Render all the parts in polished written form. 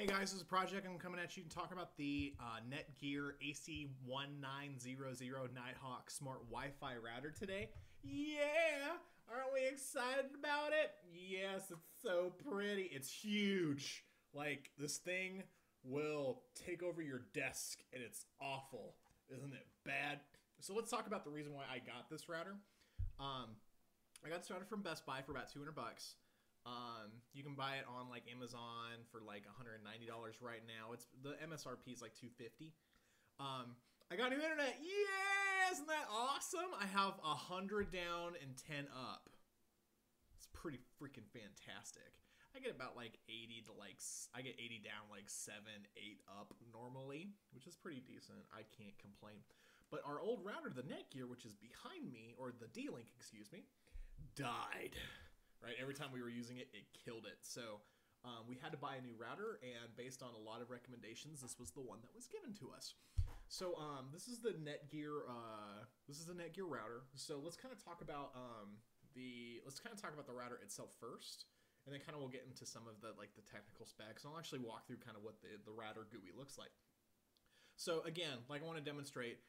Hey guys, this is Project. I'm coming at you and talking about the Netgear AC1900 Nighthawk smart Wi-Fi router today. Yeah! Aren't we excited about it? Yes, it's so pretty. It's huge. Like, this thing will take over your desk and it's awful. Isn't it bad? So let's talk about the reason why I got this router. I got this router from Best Buy for about 200 bucks. You can buy it on like Amazon for like $190 right now. It's the MSRP is like $250. I got new internet. Yeah, isn't that awesome? I have 100 down and 10 up. It's pretty freaking fantastic. I get about like 80 to like I get 80 down, like 7, 8 up normally, which is pretty decent. I can't complain. But our old router, the Netgear, which is behind me, or the D-Link, excuse me, died. Right, every time we were using it, it killed it. So we had to buy a new router, and based on a lot of recommendations, this was the one that was given to us. So this is the Netgear. This is the Netgear router. So let's kind of talk about the router itself first, and then kind of we'll get into some of the the technical specs. And I'll actually walk through kind of what the router GUI looks like. So again, like I want to demonstrate,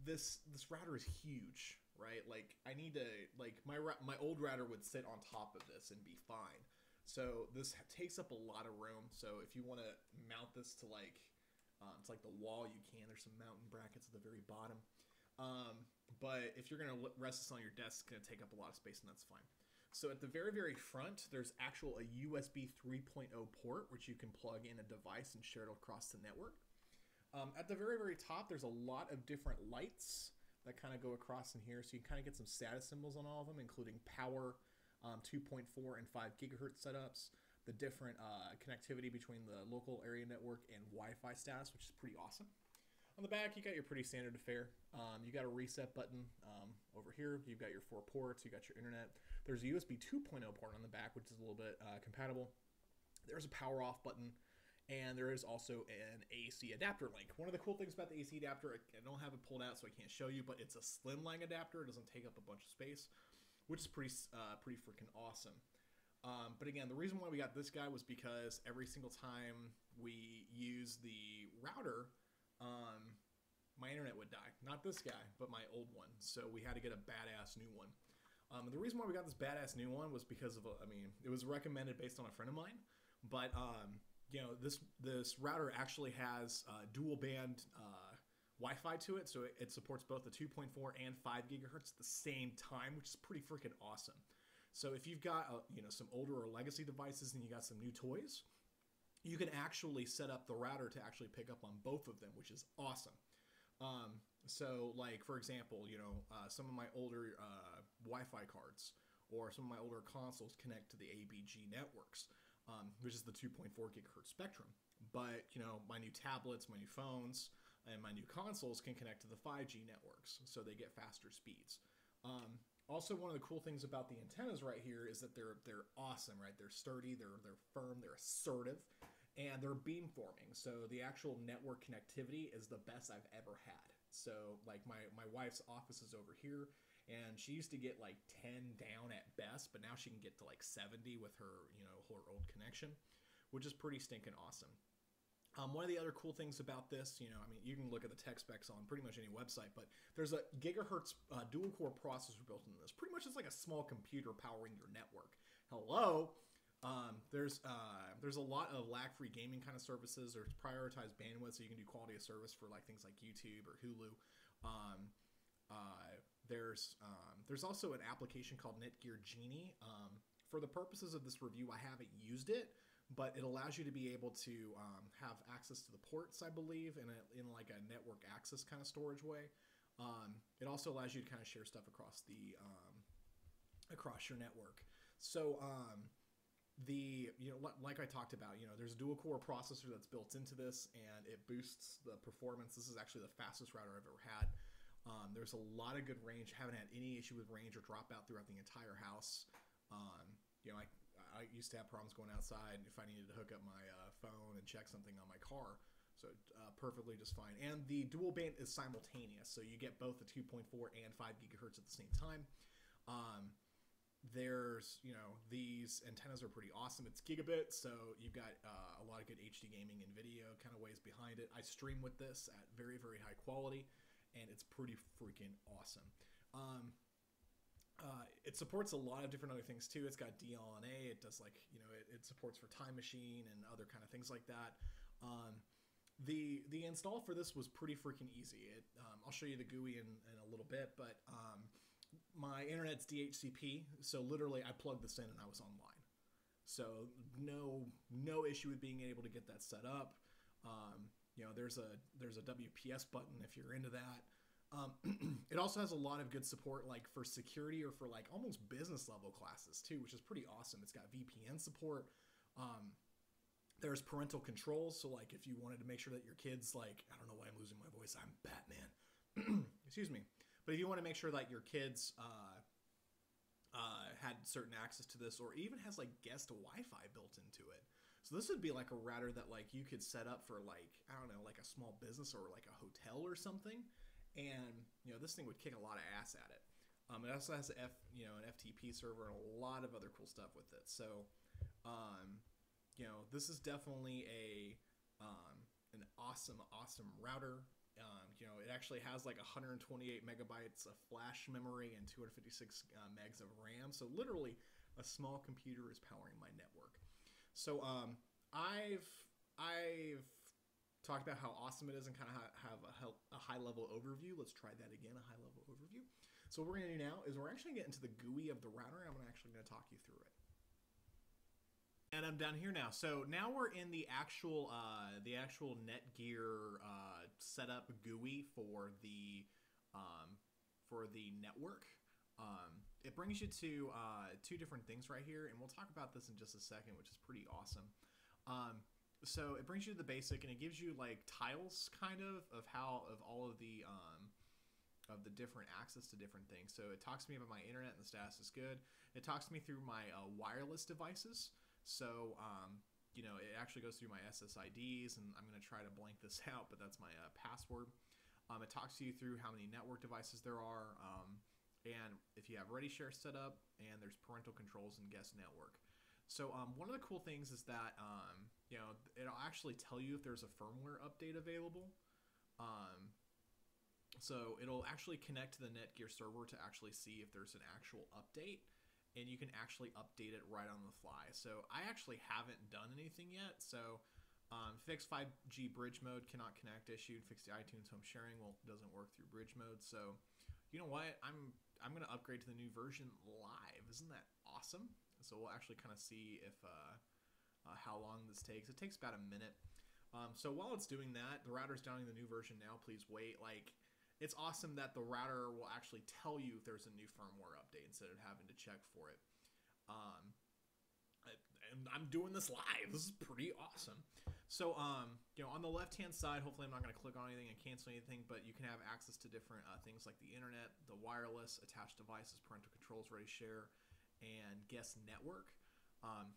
this router is huge, right? Like I need to, like my old router would sit on top of this and be fine. So this takes up a lot of room. So if you want to mount this to like it's like the wall, you can. There's some mounting brackets at the very bottom. But if you're gonna rest this on your desk, it's gonna take up a lot of space, and that's fine. So at the very front, there's actual a USB 3.0 port, which you can plug in a device and share it across the network. At the very top, there's a lot of different lights that kind of go across in here, so you can kind of get some status symbols on all of them, including power, 2.4 and 5 gigahertz setups, the different connectivity between the local area network and Wi-Fi status, which is pretty awesome. On the back, you got your pretty standard affair. You got a reset button over here. You've got your 4 ports. You got your internet. There's a USB 2.0 port on the back, which is a little bit compatible. There's a power off button. And there is also an AC adapter link. One of the cool things about the AC adapter, I don't have it pulled out so I can't show you, but it's a slimline adapter. It doesn't take up a bunch of space, which is pretty freaking awesome. But again, the reason why we got this guy was because every single time we use the router, my internet would die. Not this guy, but my old one. So we had to get a badass new one. The reason why we got this badass new one was because of, it was recommended based on a friend of mine, but you know, this router actually has dual band Wi-Fi to it, so it supports both the 2.4 and 5 gigahertz at the same time, which is pretty freaking awesome. So if you've got some older or legacy devices and you got some new toys, you can actually set up the router to actually pick up on both of them, which is awesome. So like for example, some of my older Wi-Fi cards or some of my older consoles connect to the ABG networks. Which is the 2.4 gigahertz spectrum. But, my new tablets, my new phones, and my new consoles can connect to the 5G networks, so they get faster speeds. Also, one of the cool things about the antennas right here is that they're awesome, right? They're sturdy, they're firm, they're assertive, and they're beamforming. So the actual network connectivity is the best I've ever had. So, like, my wife's office is over here, and she used to get like 10 down at best, but now she can get to like 70 with her, her old connection, which is pretty stinking awesome. One of the other cool things about this, you can look at the tech specs on pretty much any website, but there's a gigahertz dual core processor built into this. Pretty much it's like a small computer powering your network. Hello. There's a lot of lag-free gaming kind of services. There's prioritized bandwidth, so you can do quality of service for like things like YouTube or Hulu. There's also an application called Netgear Genie. For the purposes of this review, I haven't used it, but it allows you to be able to have access to the ports, I believe, in like a network access kind of storage way. It also allows you to kind of share stuff across the across your network. So like I talked about, there's a dual core processor that's built into this, and it boosts the performance. This is actually the fastest router I've ever had. There's a lot of good range. Haven't had any issue with range or dropout throughout the entire house. I used to have problems going outside if I needed to hook up my phone and check something on my car. So perfectly just fine. And the dual band is simultaneous, so you get both the 2.4 and 5 gigahertz at the same time. there's, these antennas are pretty awesome. It's gigabit, so you've got a lot of good HD gaming and video kind of ways behind it. I stream with this at very, very high quality, and it's pretty freaking awesome. It supports a lot of different other things too. It's got DLNA. It does it supports for Time Machine and other kind of things like that. The install for this was pretty freaking easy. I'll show you the GUI in a little bit, but my internet's DHCP, so literally I plugged this in and I was online. So no issue with being able to get that set up. There's a WPS button if you're into that. It also has a lot of good support like for security or for like almost business level classes too, which is pretty awesome. It's got VPN support. There's parental controls, so like if you wanted to make sure that your kids, like, I don't know why I'm losing my voice, I'm Batman. Excuse me. But if you want to make sure that your kids had certain access to this, or even has like guest Wi-Fi built into it. So this would be like a router that like you could set up for like, I don't know, like a small business or like a hotel or something. And, this thing would kick a lot of ass at it. It also has an FTP server and a lot of other cool stuff with it. So, this is definitely an awesome router. It actually has like 128 megabytes of flash memory and 256 megs of RAM. So literally a small computer is powering my network. So I've talked about how awesome it is and kind of have a high level overview. Let's try that again, a high level overview. So what we're going to do now is we're actually going to get into the GUI of the router. I'm actually going to talk you through it. And I'm down here now. So now we're in the actual Netgear setup GUI for the network. It brings you to two different things right here, and we'll talk about this in just a second, which is pretty awesome. So it brings you to the basic, and it gives you like tiles kind of all of the different access to different things. So it talks to me about my internet and the status is good. It talks to me through my wireless devices. So, it actually goes through my SSIDs, and I'm going to try to blank this out, but that's my password. It talks to you through how many network devices there are, and if you have ReadyShare set up, and there's parental controls and guest network. So, one of the cool things is that, it'll actually tell you if there's a firmware update available. So it'll actually connect to the Netgear server to actually see if there's an actual update, and you can actually update it right on the fly. So I actually haven't done anything yet. So fixed 5G bridge mode, cannot connect issued. Fix the iTunes home sharing, well, doesn't work through bridge mode. So you know what? I'm gonna upgrade to the new version live. Isn't that awesome? So we'll actually kind of see if how long this takes. It takes about a minute. So while it's doing that, the router's downloading the new version now. Please wait. Like, it's awesome that the router will actually tell you if there's a new firmware update instead of having to check for it. And I'm doing this live. This is pretty awesome. So, on the left-hand side, hopefully I'm not going to click on anything and cancel anything, but you can have access to different things like the internet, the wireless, attached devices, parental controls, ReadyShare, and guest network,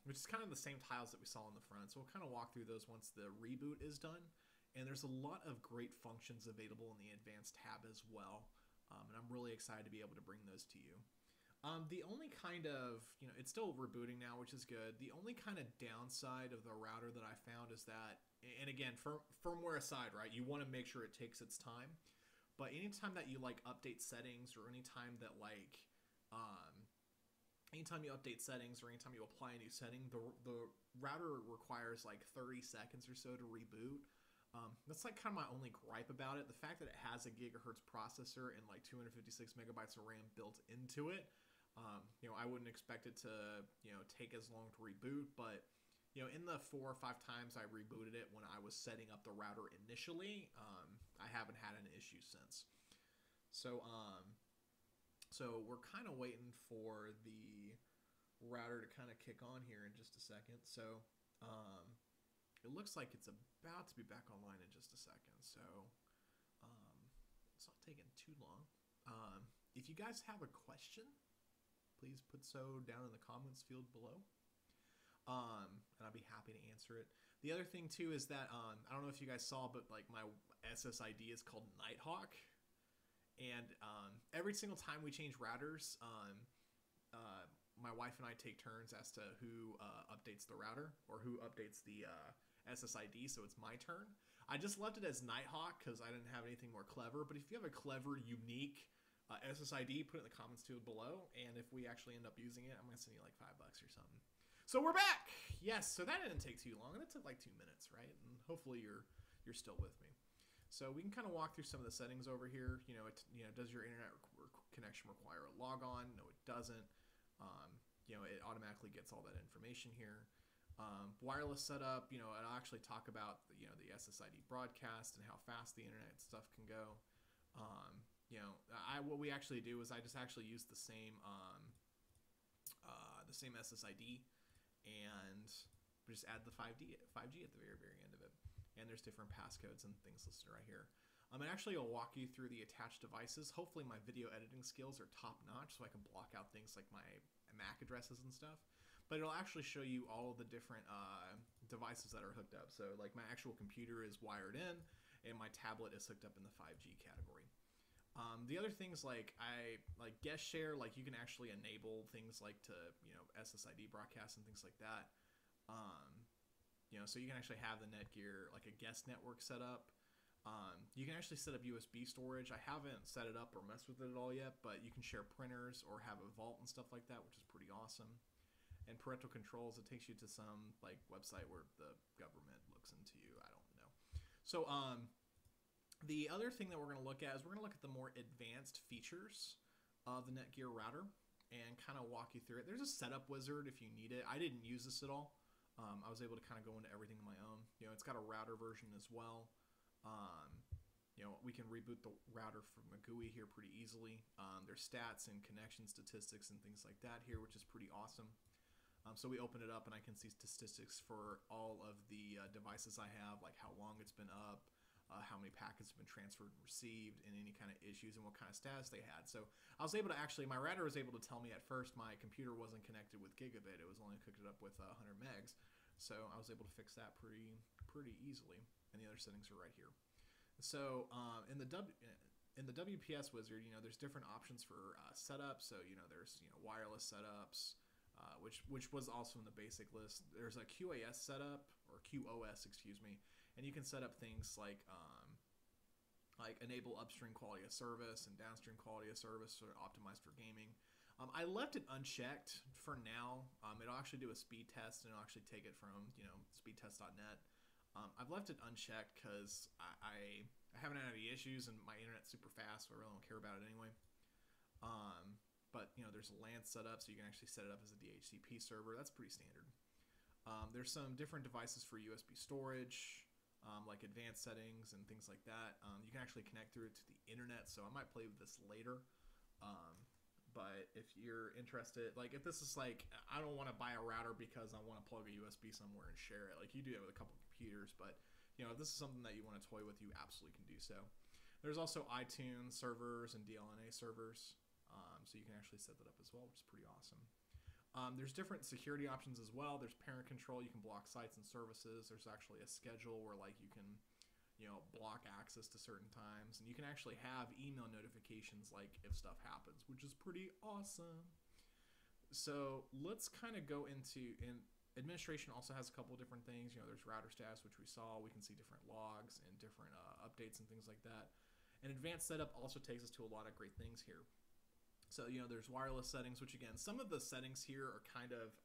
which is kind of the same tiles that we saw on the front. So we'll kind of walk through those once the reboot is done. And there's a lot of great functions available in the advanced tab as well. And I'm really excited to be able to bring those to you. The only kind of, it's still rebooting now, which is good. The only kind of downside of the router that I found is that, and again, firmware aside, right, you want to make sure it takes its time. But anytime that you like update settings, or anytime that like, anytime you update settings or anytime you apply a new setting, the router requires like 30 seconds or so to reboot. That's like kind of my only gripe about it. The fact that it has a gigahertz processor and like 256 megabytes of RAM built into it, I wouldn't expect it to, take as long to reboot, but, in the 4 or 5 times I rebooted it when I was setting up the router initially, I haven't had an issue since. So we're kind of waiting for the router to kind of kick on here in just a second. So, it looks like it's about to be back online in just a second, so it's not taking too long. If you guys have a question, please put so down in the comments field below, and I'll be happy to answer it. The other thing too is that I don't know if you guys saw, but like my SSID is called Nighthawk, and every single time we change routers, my wife and I take turns as to who updates the router or who updates the SSID, so it's my turn. I just left it as Nighthawk because I didn't have anything more clever, but if you have a clever, unique SSID, put it in the comments too below, and if we actually end up using it, I'm going to send you like $5 or something. So we're back! Yes, so that didn't take too long. That took like 2 minutes, right? And hopefully you're still with me. So we can kind of walk through some of the settings over here. Does your internet connection require a logon? No, it doesn't. It automatically gets all that information here. Wireless setup, it'll actually talk about the SSID broadcast and how fast the internet stuff can go. What we actually do is I just actually use the same SSID and just add the 5G at the very, very end of it. And there's different passcodes and things listed right here. And actually I'll walk you through the attached devices. Hopefully my video editing skills are top notch so I can block out things like my MAC addresses and stuff. But it'll actually show you all of the different devices that are hooked up. So like my actual computer is wired in and my tablet is hooked up in the 5G category. The other things like guest share, like you can actually enable things like to, SSID broadcasts and things like that. So you can actually have the Netgear, like a guest network set up. You can actually set up USB storage. I haven't set it up or messed with it at all yet, but you can share printers or have a vault and stuff like that, which is pretty awesome. And parental controls, it takes you to some like website where the government looks into you. I don't know. So the other thing that we're going to look at is we're going to look at the more advanced features of the Netgear router and kind of walk you through it. There's a setup wizard if you need it. I didn't use this at all. I was able to kind of go into everything on my own. It's got a router version as well. We can reboot the router from the GUI here pretty easily. There's stats and connection statistics and things like that here, which is pretty awesome. So we open it up and I can see statistics for all of the devices I have, like how long it's been up, how many packets have been transferred and received, and any kind of issues and what kind of status they had. So I was able to my router was able to tell me at first my computer wasn't connected with gigabit. It was only hooked up with 100 megs. So I was able to fix that pretty easily. And the other settings are right here. So in the WPS wizard, there's different options for setup. So there's wireless setups, which was also in the basic list. There's a QAS setup or QoS, excuse me, and you can set up things like enable upstream quality of service and downstream quality of service, so optimized for gaming. I left it unchecked for now. It'll actually do a speed test and it'll actually take it from speedtest.net. I've left it unchecked because I haven't had any issues and my internet's super fast, so I really don't care about it anyway. But there's a LAN setup, so you can actually set it up as a DHCP server. That's pretty standard. There's some different devices for USB storage, like advanced settings and things like that. You can actually connect through it to the internet, so I might play with this later. But if you're interested, like if this is like, I don't want to buy a router because I want to plug a USB somewhere and share it. Like you do it with a couple computers, but if this is something that you want to toy with, you absolutely can do so. There's also iTunes servers and DLNA servers. So you can actually set that up as well, which is pretty awesome. There's different security options as well. There's parent control. You can block sites and services. There's actually a schedule where like you can block access to certain times, and you can actually have email notifications like if stuff happens, which is pretty awesome. So let's kind of go into, and administration also has a couple of different things. There's router status, which we saw. We can see different logs and different updates and things like that. And advanced setup also takes us to a lot of great things here. So there's wireless settings, which again, some of the settings here are kind of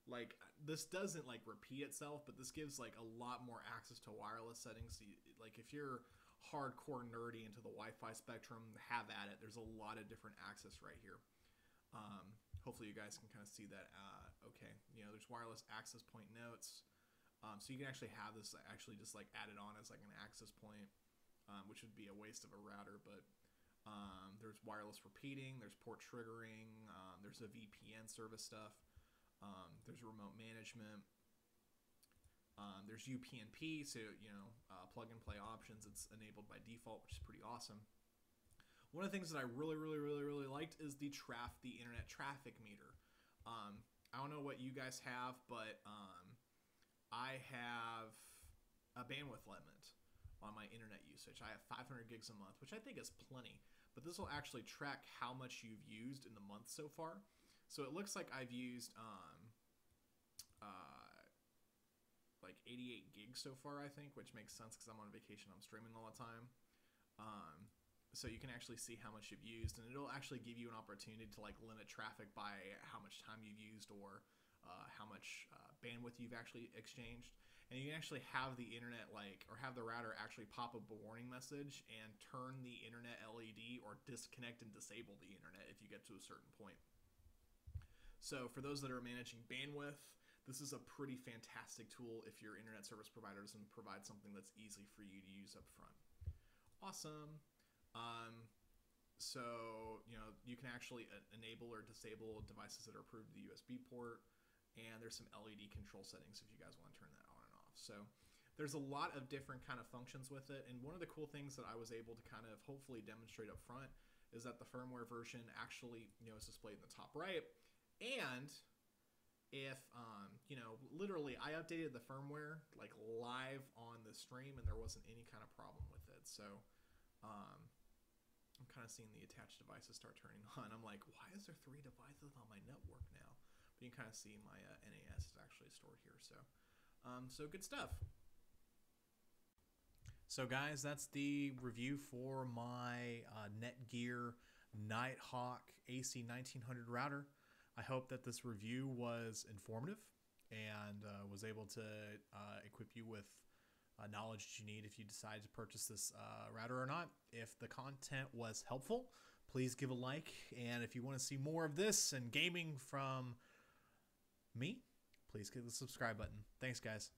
like, this doesn't like repeat itself, but this gives like a lot more access to wireless settings. Like if you're hardcore nerdy into the Wi-Fi spectrum, have at it. There's a lot of different access right here. Hopefully you guys can kind of see that. Okay, there's wireless access point notes. So you can actually have this actually just like added on as like an access point, which would be a waste of a router, but there's wireless repeating, there's port triggering, there's a VPN service stuff. There's remote management. There's UPnP, so plug and play options. It's enabled by default, which is pretty awesome. One of the things that I really liked is the internet traffic meter. I don't know what you guys have, but I have a bandwidth limit on my internet usage. I have 500 gigs a month, which I think is plenty. But this will actually track how much you've used in the month so far. So it looks like I've used like 88 gigs so far, I think, which makes sense because I'm on vacation. I'm streaming all the time. So you can actually see how much you've used, and it'll actually give you an opportunity to like limit traffic by how much time you've used or how much bandwidth you've actually exchanged. And you can actually have the internet or have the router actually pop up a warning message and turn the internet LED or disconnect and disable the internet if you get to a certain point. So for those that are managing bandwidth, this is a pretty fantastic tool if your internet service provider doesn't provide something that's easy for you to use up front. Awesome. So, you can actually enable or disable devices that are approved to the USB port, and there's some LED control settings if you guys want to turn that on and off. So there's a lot of different kind of functions with it, and one of the cool things that I was able to kind of hopefully demonstrate up front is that the firmware version actually, is displayed in the top right, and if, literally I updated the firmware like live on the stream and there wasn't any kind of problem with it. So, I'm kind of seeing the attached devices start turning on. I'm like, why is there 3 devices on my network now? But you can kind of see my NAS is actually stored here. So, so good stuff. So guys, that's the review for my Netgear Nighthawk AC1900 router. I hope that this review was informative and was able to equip you with knowledge that you need if you decide to purchase this router or not. If the content was helpful, please give a like. And if you want to see more of this and gaming from me, please click the subscribe button. Thanks, guys.